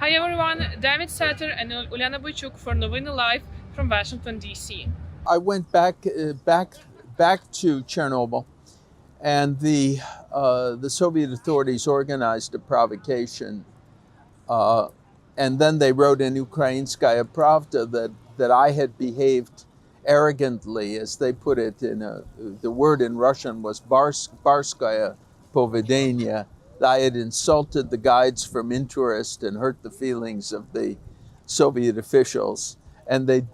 Hi everyone, David Satter and Uliana Boichuk for Novina Live from Washington, D.C. I went back to Chernobyl, and the Soviet authorities organized a provocation, uh, and then they wrote in Ukrainskaya Pravda that I had behaved arrogantly, as they put it. The word in Russian was barskaya povedenia. I had insulted the guides from interest and hurt the feelings of the Soviet officials, and they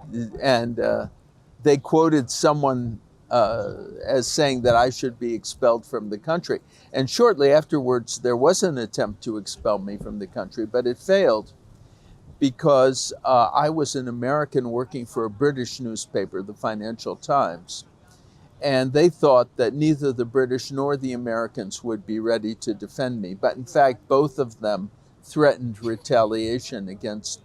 quoted someone as saying that I should be expelled from the country. And shortly afterwards, there was an attempt to expel me from the country, but it failed because I was an American working for a British newspaper, the Financial Times. And they thought that neither the British nor the Americans would be ready to defend me. But in fact, both of them threatened retaliation against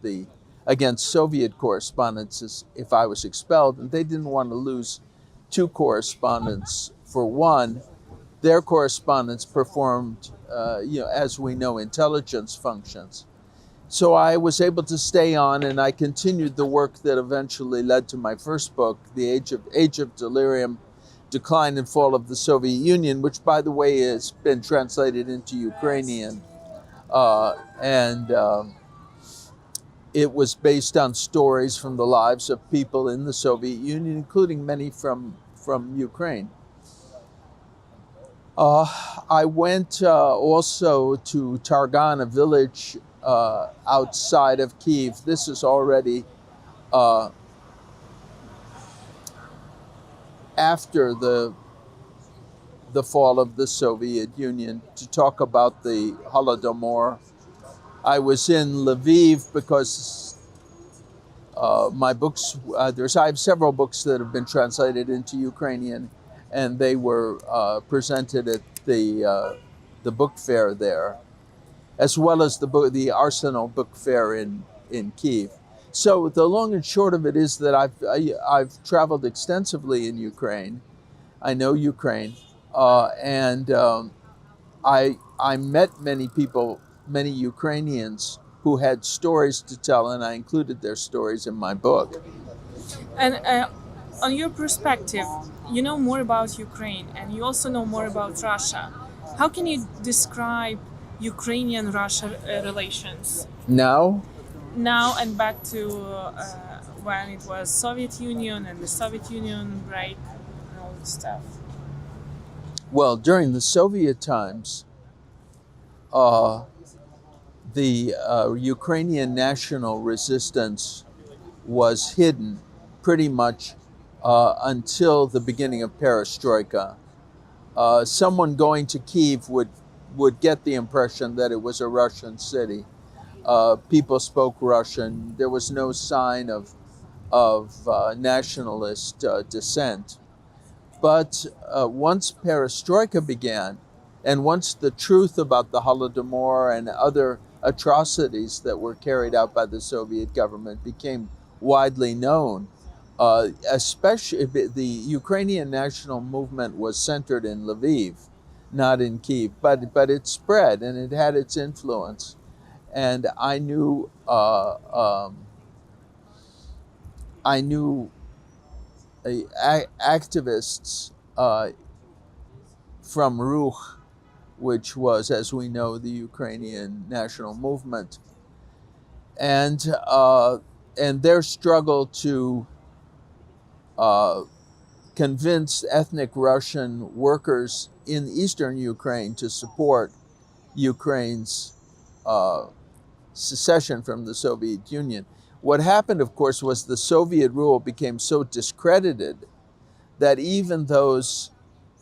Soviet correspondents if I was expelled, and they didn't want to lose two correspondents. For one, their correspondents performed, as we know, intelligence functions. So I was able to stay on, and I continued the work that eventually led to my first book, The Age of Delirium: Decline and Fall of the Soviet Union, which, by the way, has been translated into Ukrainian. And It was based on stories from the lives of people in the Soviet Union, including many from Ukraine. I went also to Targan, a village outside of Kyiv. This is already after the fall of the Soviet Union, to talk about the Holodomor. I was in Lviv because my books, I have several books that have been translated into Ukrainian, and they were presented at the book fair there, as well as the Arsenal Book Fair in Kyiv. So the long and short of it is that I've traveled extensively in Ukraine. I know Ukraine, and I met many people, many Ukrainians who had stories to tell, and I included their stories in my book. And on your perspective, you know more about Ukraine and you also know more about Russia. How can you describe Ukrainian-Russia relations Now, now and back to when it was Soviet Union and the Soviet Union break and all this stuff? well, during the Soviet times, the Ukrainian national resistance was hidden pretty much until the beginning of Perestroika. Someone going to Kyiv would get the impression that it was a Russian city. People spoke Russian. There was no sign of nationalist dissent. But once Perestroika began, and once the truth about the Holodomor and other atrocities that were carried out by the Soviet government became widely known, especially the Ukrainian national movement was centered in Lviv, not in Kyiv, but it spread and it had its influence. And I knew activists from Ruch, which was, as we know, the Ukrainian national movement, and their struggle to convince ethnic Russian workers in eastern Ukraine to support Ukraine's secession from the Soviet Union. What happened, of course, was the Soviet rule became so discredited that even those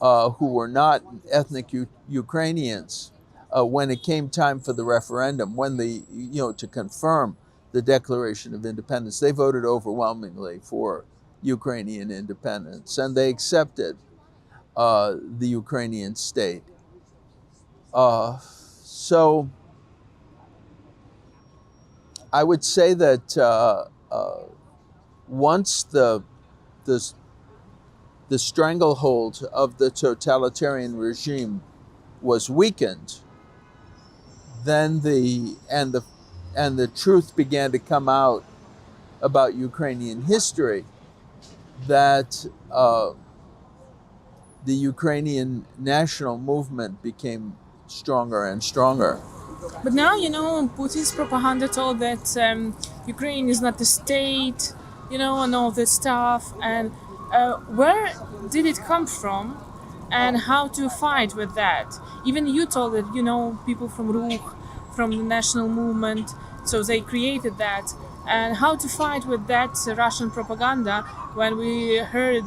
who were not ethnic Ukrainians, when it came time for the referendum, to confirm the Declaration of Independence, they voted overwhelmingly for Ukrainian independence, and they accepted the Ukrainian state. So I would say that once the stranglehold of the totalitarian regime was weakened, then and the truth began to come out about Ukrainian history, that the Ukrainian national movement became stronger and stronger. But now, Putin's propaganda told that Ukraine is not a state, and all this stuff. And where did it come from, and how to fight with that? Even you told it, people from Ruch, from the national movement, so they created that. And how to fight with that Russian propaganda when we heard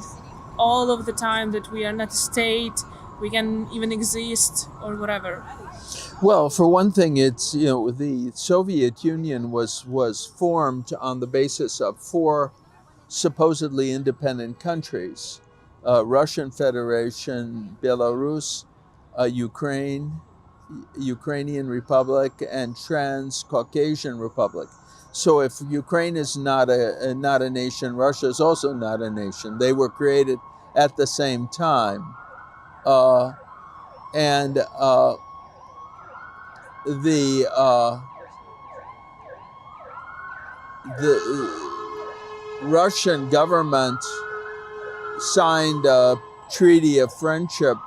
all of the time that we are not a state, we can even exist or whatever. Well, for one thing, it's the Soviet Union was formed on the basis of four supposedly independent countries: Russian Federation, Belarus, Ukrainian Republic, and Transcaucasian Republic. So, if Ukraine is not a nation, Russia is also not a nation. They were created at the same time, and the Russian government signed a treaty of friendship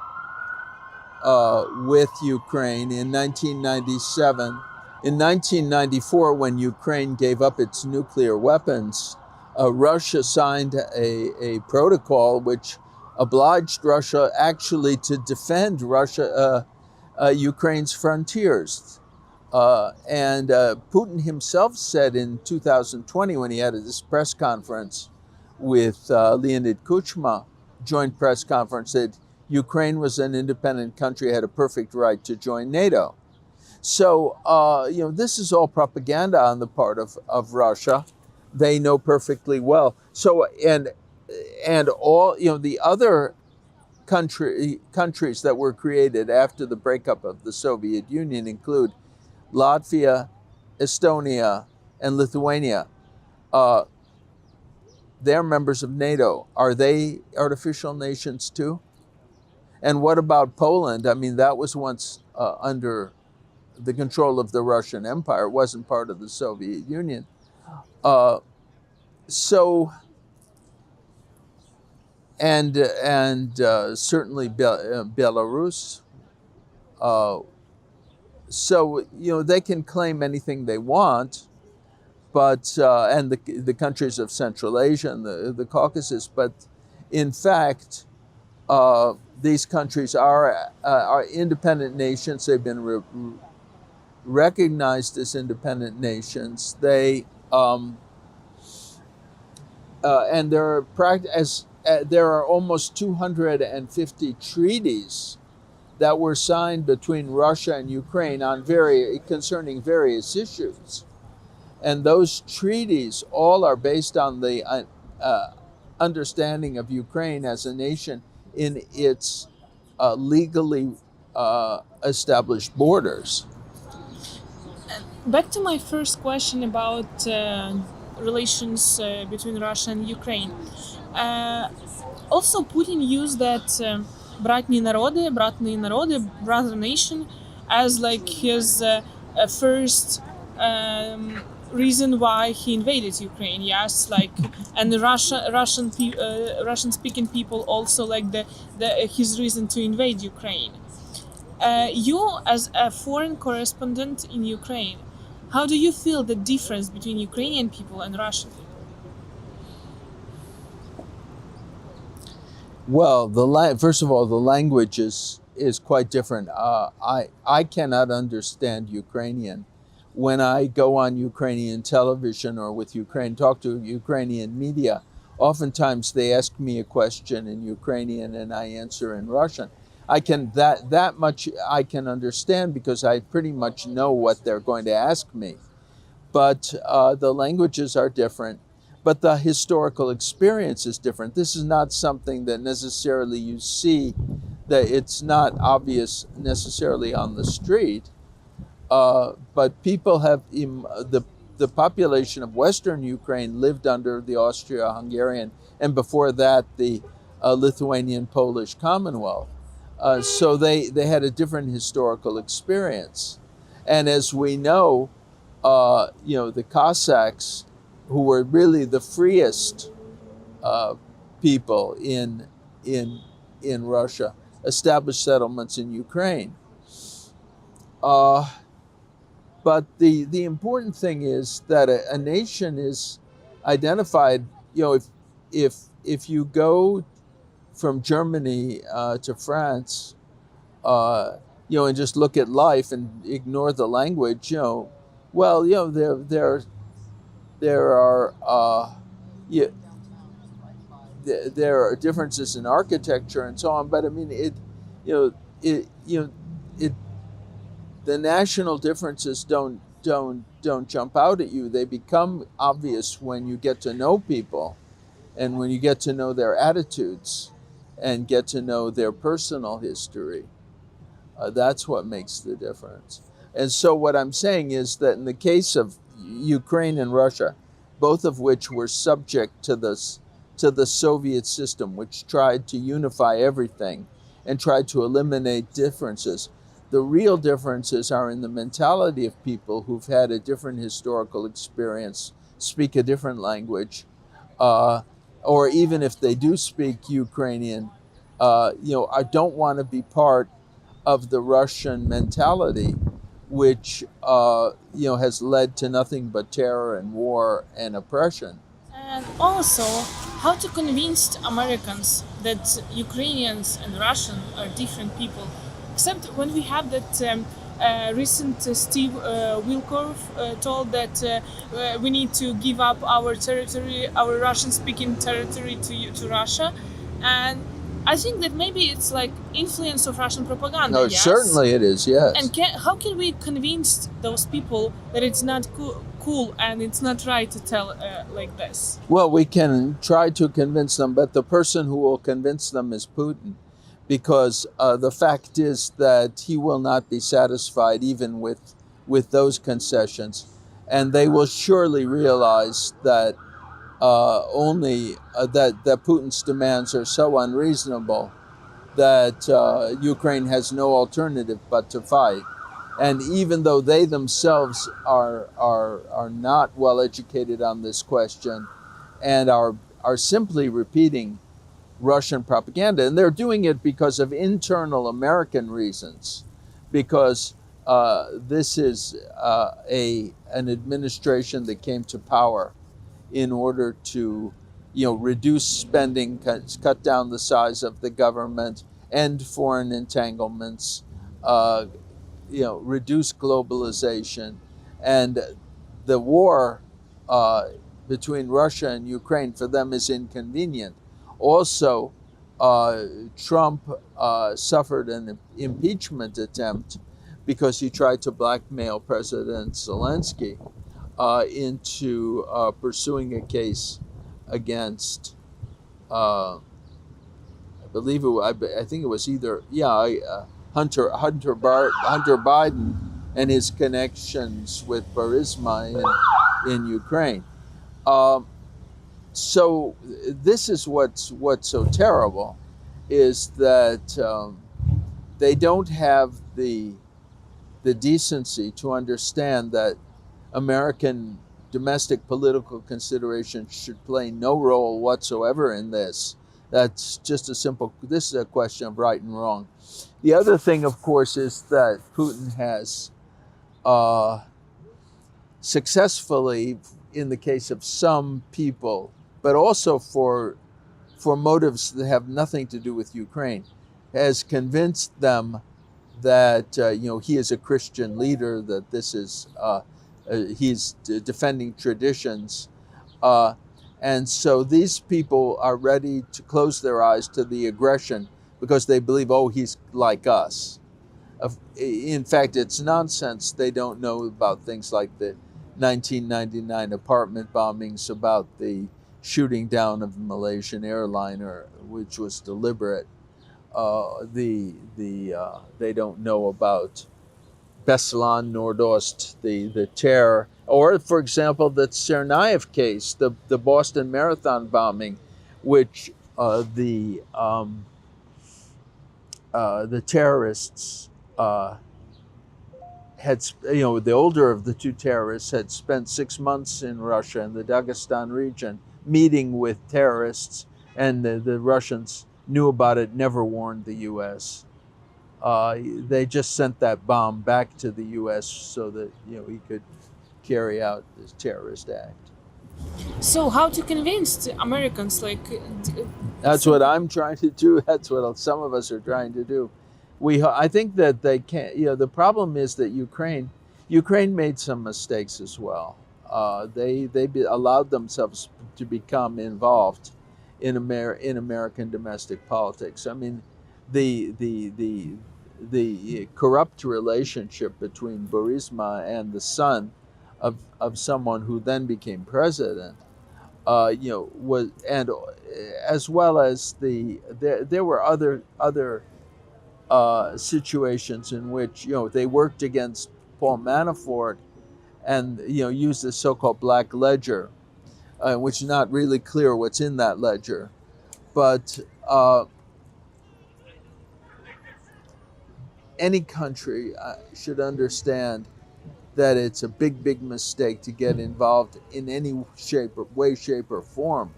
with Ukraine in 1997. In 1994, when Ukraine gave up its nuclear weapons, Russia signed a protocol which obliged Russia actually to defend Ukraine's frontiers. And Putin himself said in 2020, when he had this press conference with Leonid Kuchma, joint press conference, that Ukraine was an independent country, had a perfect right to join NATO. So, this is all propaganda on the part of Russia. They know perfectly well. So, and all, the other countries that were created after the breakup of the Soviet Union include Latvia, Estonia, and Lithuania. They're members of NATO. Are they artificial nations too? And what about Poland? I mean, that was once under the control of the Russian Empire. It wasn't part of the Soviet Union. Certainly Belarus. So, they can claim anything they want, but and the countries of Central Asia and the Caucasus, but in fact, these countries are independent nations. They've been recognized as independent nations. They and there are almost 250 treaties that were signed between Russia and Ukraine concerning various issues. And those treaties all are based on the understanding of Ukraine as a nation in its legally established borders. Back to my first question about relations between Russia and Ukraine. Also, Putin used that братные народы, brother nation, as like his first reason why he invaded Ukraine. Yes, like, and the Russian-speaking people also like his reason to invade Ukraine. You, as a foreign correspondent in Ukraine, how do you feel the difference between Ukrainian people and Russian people? Well, first of all, the language is quite different. I cannot understand Ukrainian. When I go on Ukrainian television or talk to Ukrainian media, oftentimes they ask me a question in Ukrainian and I answer in Russian. That much I can understand because I pretty much know what they're going to ask me. But the languages are different. But the historical experience is different. This is not something that necessarily you see, that it's not obvious necessarily on the street. But people have, the population of Western Ukraine lived under the Austro-Hungarian, and before that, the Lithuanian-Polish Commonwealth. So they had a different historical experience. And as we know, the Cossacks, who were really the freest people in in Russia, established settlements in Ukraine. Uh, but the important thing is that a nation is identified. If if you go from Germany to France, and just look at life and ignore the language, well, there are you, there are differences in architecture and so on. But I mean, you know, it the national differences don't jump out at you. They become obvious when you get to know people, and when you get to know their attitudes, and get to know their personal history. That's what makes the difference. And so, what I'm saying is that in the case of Ukraine and Russia, both of which were subject to the Soviet system, which tried to unify everything and tried to eliminate differences, the real differences are in the mentality of people who've had a different historical experience, speak a different language, uh, or even if they do speak Ukrainian, I don't want to be part of the Russian mentality, which has led to nothing but terror and war and oppression. And also, how to convince Americans that Ukrainians and Russian are different people. Except when we have that recent Steve Wilkov told that we need to give up our territory, our Russian-speaking territory to Russia, and I think that maybe it's like influence of Russian propaganda. No, Yes? certainly it is. Yes. And how can we convince those people that it's not cool and it's not right to tell like this? Well, we can try to convince them, but the person who will convince them is Putin, because the fact is that he will not be satisfied even with those concessions, and they will surely realize that only that Putin's demands are so unreasonable that Ukraine has no alternative but to fight. And even though they themselves are not well educated on this question, and are simply repeating Russian propaganda, and they're doing it because of internal American reasons, because this is an administration that came to power in order to reduce spending, cut down the size of the government, end foreign entanglements, reduce globalization, and the war between Russia and Ukraine for them is inconvenient. Also, Trump suffered an impeachment attempt because he tried to blackmail President Zelensky into pursuing a case against, I think it was either Hunter Biden and his connections with Burisma in Ukraine. So this is what's so terrible, is that they don't have the decency to understand that American domestic political considerations should play no role whatsoever in this. That's just this is a question of right and wrong. The other thing, of course, is that Putin has successfully, in the case of some people, but also for motives that have nothing to do with Ukraine, has convinced them that he is a Christian leader, that this is he's defending traditions, and so these people are ready to close their eyes to the aggression because they believe, oh, he's like us. In fact, it's nonsense. They don't know about things like the 1999 apartment bombings, about the shooting down of the Malaysian airliner, which was deliberate. They don't know about Beslan Nordost, the terror, or, for example, the Tsarnaev case, the Boston Marathon bombing, which the terrorists the older of the two terrorists had spent 6 months in Russia in the Dagestan region meeting with terrorists, and the Russians knew about it, never warned the U.S. They just sent that bomb back to the U.S. so that he could carry out this terrorist act. So how to convince the Americans? That's what I'm trying to do. That's what some of us are trying to do. I think that they can't. The problem is that Ukraine made some mistakes as well. They allowed themselves to become involved in American domestic politics. I mean, the corrupt relationship between Burisma and the son of someone who then became president, was, and as well as there were other situations in which they worked against Paul Manafort and used the so-called black ledger, which is not really clear what's in that ledger, but any country should understand that it's a big mistake to get involved in any shape or form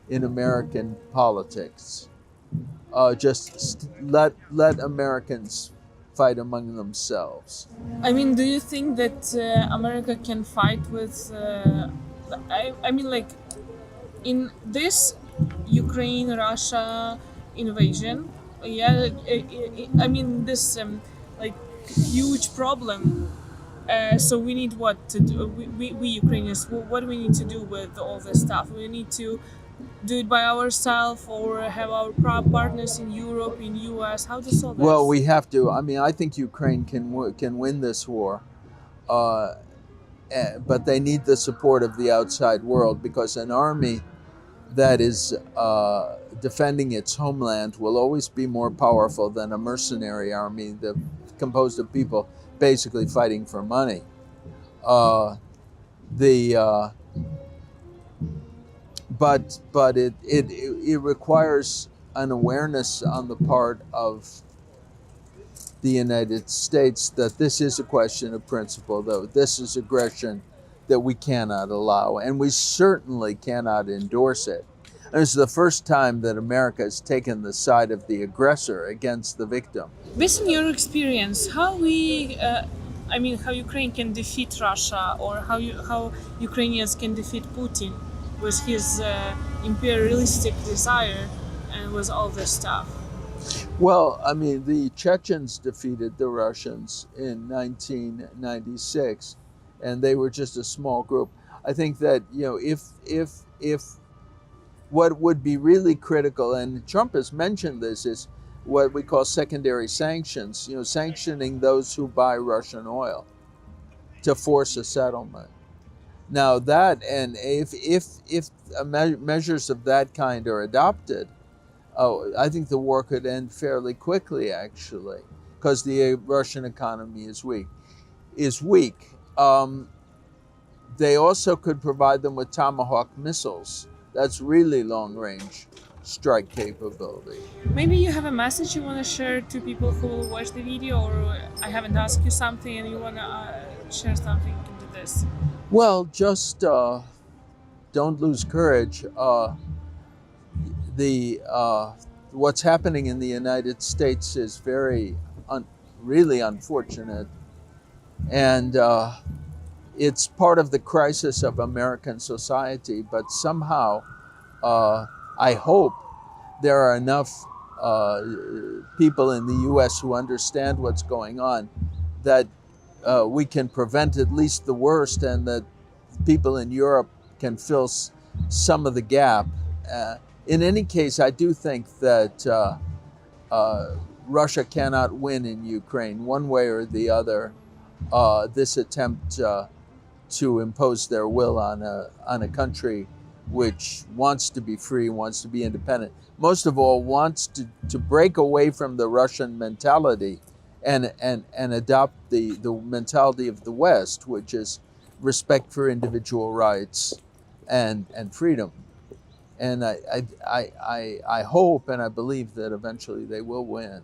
in American politics. Just let Americans fight among themselves. I mean, do you think that America can fight with? I mean, in this Ukraine-Russia invasion, yeah. I mean, this huge problem. So we need what to do? We Ukrainians, what do we need to do with all this stuff? We need to do it by ourselves or have our partners in Europe, in US? How to solve this? Well, we have to. I mean, I think Ukraine can win this war, but they need the support of the outside world, because an army that is defending its homeland will always be more powerful than a mercenary army composed of people basically fighting for money. But it requires an awareness on the part of the United States that this is a question of principle, though this is aggression that we cannot allow, and we certainly cannot endorse it. And this is the first time that America has taken the side of the aggressor against the victim. Based on your experience, how Ukraine can defeat Russia, or how Ukrainians can defeat Putin with his imperialistic desire and with all this stuff? Well, I mean, the Chechens defeated the Russians in 1996, and they were just a small group. I think that if what would be really critical, and Trump has mentioned this, is what we call secondary sanctions, sanctioning those who buy Russian oil to force a settlement. Now that, and if measures of that kind are adopted, I think the war could end fairly quickly, actually, because the Russian economy is weak. They also could provide them with Tomahawk missiles. That's really long-range strike capability. Maybe you have a message you want to share to people who will watch the video, or I haven't asked you something and you want to share something into this. Well, just don't lose courage. What's happening in the United States is really unfortunate, and it's part of the crisis of American society. But somehow, I hope there are enough people in the U.S. who understand what's going on, that we can prevent at least the worst, and that people in Europe can fill some of the gap. In any case, I do think that Russia cannot win in Ukraine, one way or the other. This attempt to impose their will on a country which wants to be free, wants to be independent, most of all wants to break away from the Russian mentality and adopt the mentality of the West, which is respect for individual rights and freedom. And I hope and I believe that eventually they will win.